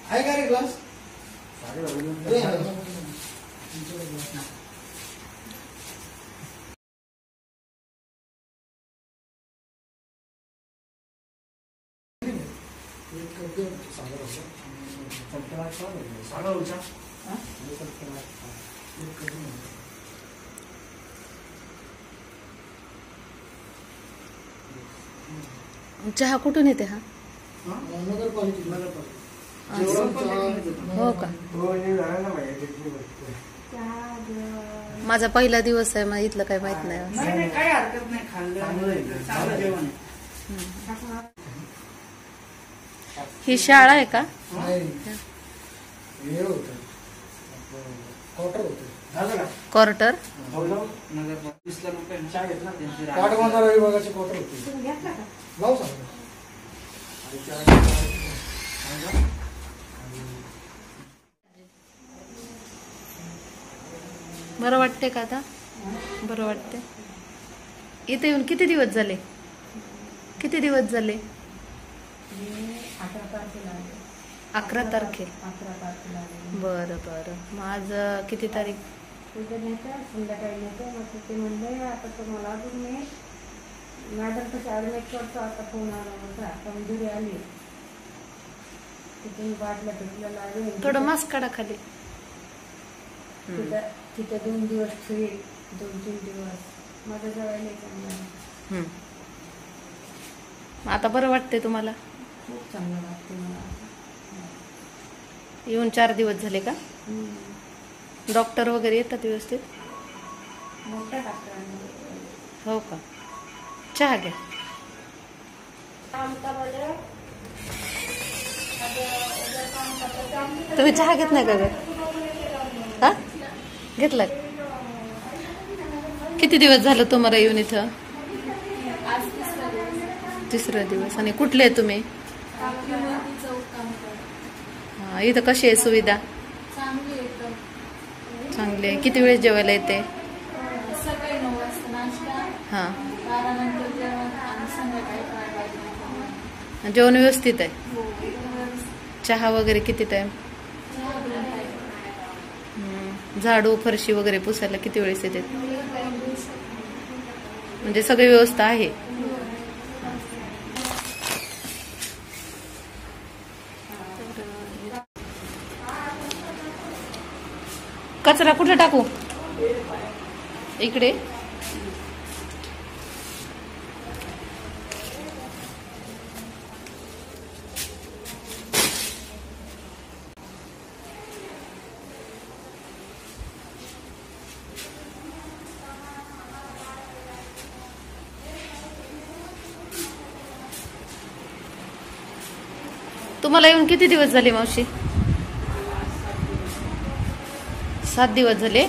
आहे का रे ग्लास? चहा कुठून येते हा? हो का? माझा पहिला दिवस आहे, मग इथलं काही माहित नाही. काय हरकत नाही, खाल्लं जेवण. ही शाळा आहे का? क्वार्टर. विभागाचे क्वार्टर होते. बरं वाटते का आता? बरं वाटते. इथे येऊन किती दिवस झाले? किती दिवस झाले? 11 तारखेला. बरं बरं. मग आज किती तारीख? संध्याकाळी नेतो. मग ते म्हणले आता तुम्हाला अजून मी मॅडम तशी ॲडमिट करतो. आता फोन आला होता, कमजोरी आली. तिथे बाटल्या भेटल्या लागले. थोडं मास्क काढा खाली. तिथे 2 दिवस फ्री, 2-3 दिवस माझं जवळ चांगलं. आता बरं वाटते तुम्हाला? खूप चांगलं वाटते मला. येऊन 4 दिवस झाले का? डॉक्टर वगैरे येतात व्यवस्थित? मोठ्या डॉक्टरांनी. हो का? चहा घ्या. तुम्ही चहा घेत नाही का ग? हा घेतला? किती दिवस झालं तुम्हाला येऊन इथं? 3रा दिवस. आणि कुठले आहे तुम्ही? हा. इथं कशी आहे सुविधा? चांगली आहे. किती वेळेस जेवायला येते? सकाळी 9 वाजता नाश्ता. हा. 12 नंतर जेवण आणि संध्याकाळी 5 वाजता. जेवण व्यवस्थित आहे? चहा वगैरे किती टाइम? झाडू फरशी वगैरे पुसायला किती वेळेस येते? म्हणजे सगळी व्यवस्था आहे? कचरा कुठे टाकू? इकडे. तुम्हाला येऊन किती दिवस झाले मावशी? 7 दिवस झाले.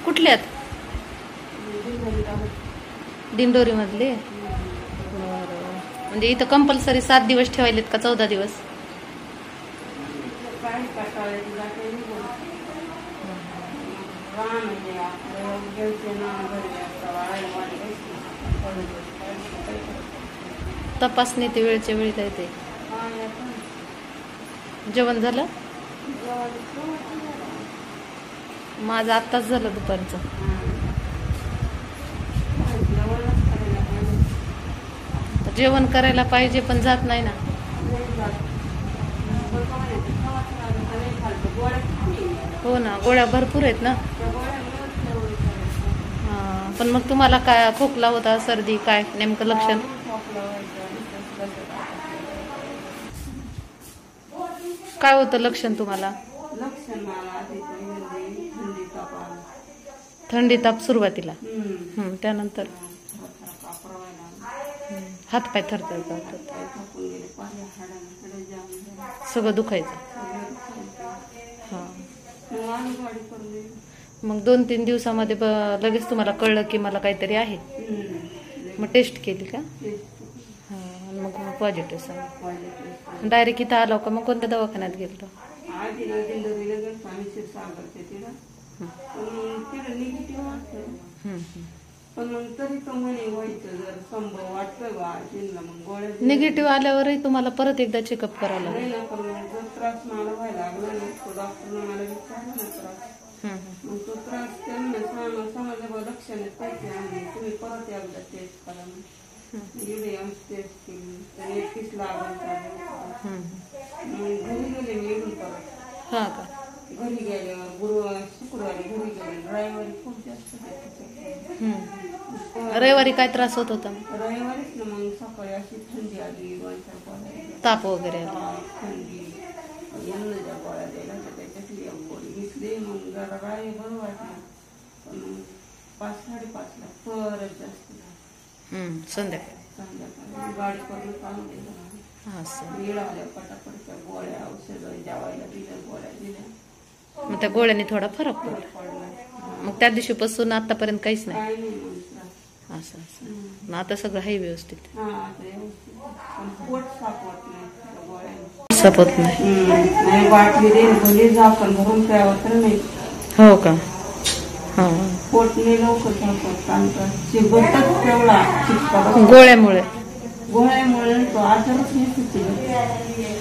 कुठल्यात? दिंडोरी मधले. म्हणजे इथं कंपल्सरी 7 दिवस ठेवायलेत का 14 दिवस? तपासणी ते वेळच्या वेळी येते. जेवण झालं? माझं आत्ताच झालं दुपारचं. जेवण करायला पाहिजे पण जात नाही ना. हो ना, गोळ्या भरपूर आहेत ना. हा. पण मग तुम्हाला काय खोकला होता, सर्दी, काय नेमकं लक्षण? काय होतं लक्षण तुम्हाला? थंडी ताप सुरुवातीला. त्यानंतर हातपाय थरथर करतात, सगळं दुखायचं. हा. मग 2-3 दिवसामध्ये लगेच तुम्हाला कळलं की मला काहीतरी आहे. मग टेस्ट केली का? हा. मग पॉझिटिव्ह सांग. डायरेक्ट इथं आलो का मग कोणत्या दवाखान्यात गेलो? पण मग तरी तो म्हणे व्हायचं जर संभव वाटतोय बा त्यांना मग गोळ्या निगेटिव्ह आल्यावरही तुम्हाला परत एकदा चेकअप करायला नाही ना. पण मग जो त्रास मला व्हायला लागला ना तो डॉक्टरने मला विचारला ना त्रास मग तो त्रास त्यांना समजलं लक्षाने पैसे आणले तुम्ही परत एकदा टेस्ट करा टेस्ट केली तर 31 लागून मग घरी गेले मी येऊन परत. हा का? घरी गेल्यावर गुरुवार शुक्रवारी घरी गेले. रविवारी खूप जास्त रविवारी काय त्रास होत होता? रविवारीच ना मग सकाळी अशी थंडी आली 2-4 गोळ्या ताप वगैरे आला. थंडी ज्या गोळ्या द्यायला त्याच्यातली एक गोळी घेतली मग जरा काय बरं वाटलं. पण 5-5:30ला परत जास्त संध्याकाळी गाडी करून काम दिलं. वेळ आल्या पटापटच्या गोळ्या औषधं जेवायला दिल्या गोळ्या दिल्या मग त्या गोळ्याने थोडा फरक पडला. मग त्या दिवशीपासून आतापर्यंत काहीच नाही. काही नाही मग असं असं मग आता सगळं आहे व्यवस्थित. पोट सापवत नाही गोळ्या सापत नाही. बाटली देईल भले झाकण भरून प्यावं तर नाही. हो का? हा. पोटने लवकर सापवत तेवढा गोळ्यामुळे तो आजारच नाही सुचले.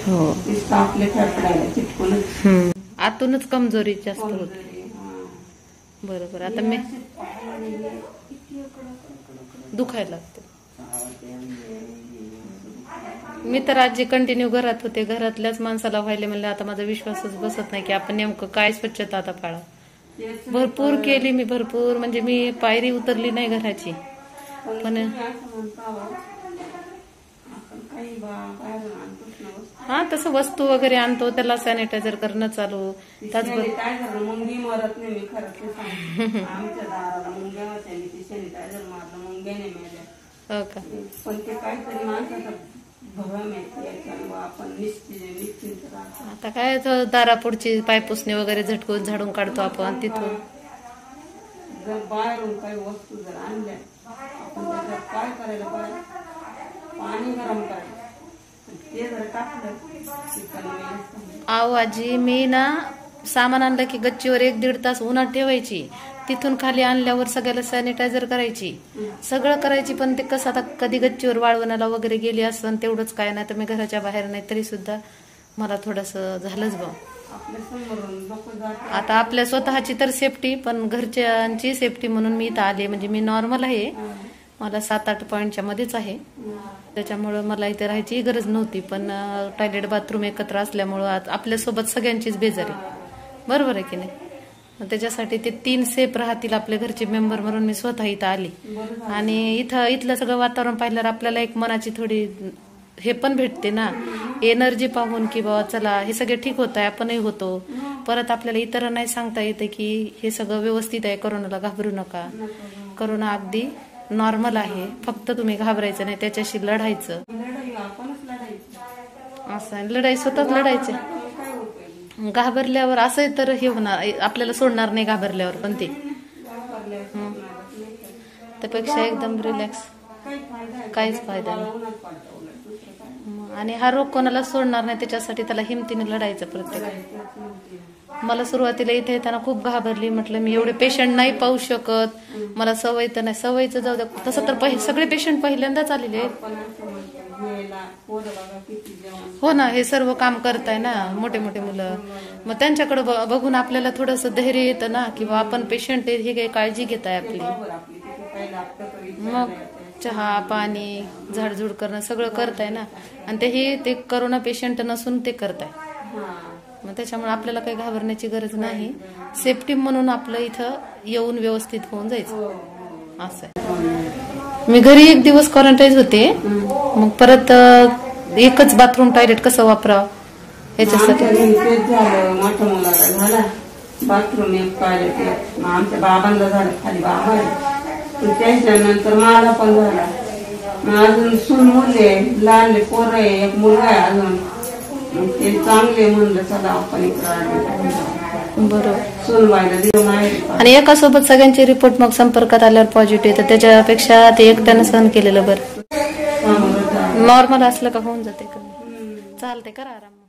हो आपल्या फेफड्याला चिटकूनच आतूनच कमजोरी जास्त होते. बरोबर. आता मी दुखायला लागते. मी तर आजी कंटिन्यू घरात होते. घरातल्याच माणसाला व्हायला म्हणलं आता माझा विश्वासच बसत नाही की आपण नेमकं काय स्वच्छता आता पाळा. भरपूर केली मी भरपूर म्हणजे मी पायरी उतरली नाही घराची. पण हा तसं वस्तू वगैरे आणतो त्याला सॅनिटायझर करणं चालू. सॅनिटायझर मुंगी मरत नाही. मी खरं आमच्या दाराला मुंग्या होत्या मी ते सॅनिटायझर मारलं मुंग्याने मेल्या. हो का? पण ते काहीतरी माणसाचा भरम आपण आता काय दारापुढची पायपुसणी वगैरे झटकून झाडून काढतो आपण तिथून. जर बाहेरून काही वस्तू जर आणल्या आपण त्याच्यात काय करायला पाहिजे पाणी गरम करायचं ते जर टाकलं. आहो आजी मी ना सामान आणलं की गच्चीवर 1-1.5 तास उन्हात ठेवायची. तिथून खाली आणल्यावर सगळ्याला सॅनिटायझर करायची सगळं करायची. पण ते कसं आता कधी गच्चीवर वाळवणाला वगैरे गेली असं तेवढंच काय नाही तर मी घराच्या बाहेर नाही तरी सुद्धा मला थोडस झालंच बा. आता आपल्या स्वतःची तर सेफ्टी पण घरच्यांची सेफ्टी म्हणून मी इथं आले. म्हणजे मी नॉर्मल आहे. मला 7-8 पॉईंटच्या मध्येच आहे. त्याच्यामुळं मला इथे राहायची गरज नव्हती. पण टॉयलेट बाथरूम एकत्र असल्यामुळं आपल्यासोबत सगळ्यांचीच बेजारी. बरोबर आहे की नाही? त्याच्यासाठी ते 3 सेफ राहतील आपल्या घरचे मेंबर म्हणून मी स्वतः इथं आली. आणि इथलं सगळं वातावरण पाहिल्यावर आपल्याला एक मनाची थोडी हे पण भेटते ना एनर्जी पाहून की बाबा चला हे सगळे ठीक होत आहे आपणही होतो. परत आपल्याला इतरांना नाही सांगता येते की हे सगळं व्यवस्थित आहे करोनाला घाबरू नका. करोना अगदी नॉर्मल आहे. फक्त तुम्ही घाबरायचं नाही त्याच्याशी लढायचं. असं लढाई स्वतःच लढायचं. घाबरल्यावर असं तर हे होणार आपल्याला सोडणार नाही घाबरल्यावर. पण ते त्यापेक्षा एकदम रिलॅक्स काहीच फायदा नाही. आणि हा रोग कोणाला सोडणार नाही त्याच्यासाठी त्याला हिमतीने लढायचं प्रत्येक. मला सुरुवातीला इथे येताना खूप घाबरली. म्हटलं मी एवढे पेशंट नाही पाहू शकत. मला सवय तर नाही. सवयचं जाऊ द्या. तसं तर सगळे पेशंट पहिल्यांदाच आलेले आहेत. हो ना हे सर्व काम करताय ना मोठे मोठे मुलं. मग त्यांच्याकडे बघून आपल्याला थोडस धैर्य येतं ना की आपण पेशंट आहे हे काही काळजी घेताय आपली. मग चहा पाणी झाडझूड करणं सगळं करताय ना. आणि तेही ते करोना पेशंट नसून ते करताय. मग त्याच्यामुळे आपल्याला काही घाबरण्याची गरज नाही. सेफ्टी म्हणून आपलं इथं येऊन व्यवस्थित होऊन जायचं असं आहे. मी घरी 1 दिवस क्वारंटाईन होते. मग परत एकच बाथरूम टॉयलेट कसं वापरावं याच्यासाठी मोठ्या मुलाला झाला बाथरूम एक टॉयलेट. आमच्या बाबांना झालं खाली बाबा त्याच्यानंतर मला पण झाला. अजून सून मुले लहान पोरं आहे एक मुलगा आहे अजून. ते चांगले म्हणलं चला आपण इकडं बरोबर. आणि एका सोबत सगळ्यांचे रिपोर्ट मग संपर्कात आल्यावर पॉझिटिव्ह तर त्याच्यापेक्षा ते एकट्यानं सहन केलेलं बरं. नॉर्मल असलं का होऊन जाते. चालते करा आराम.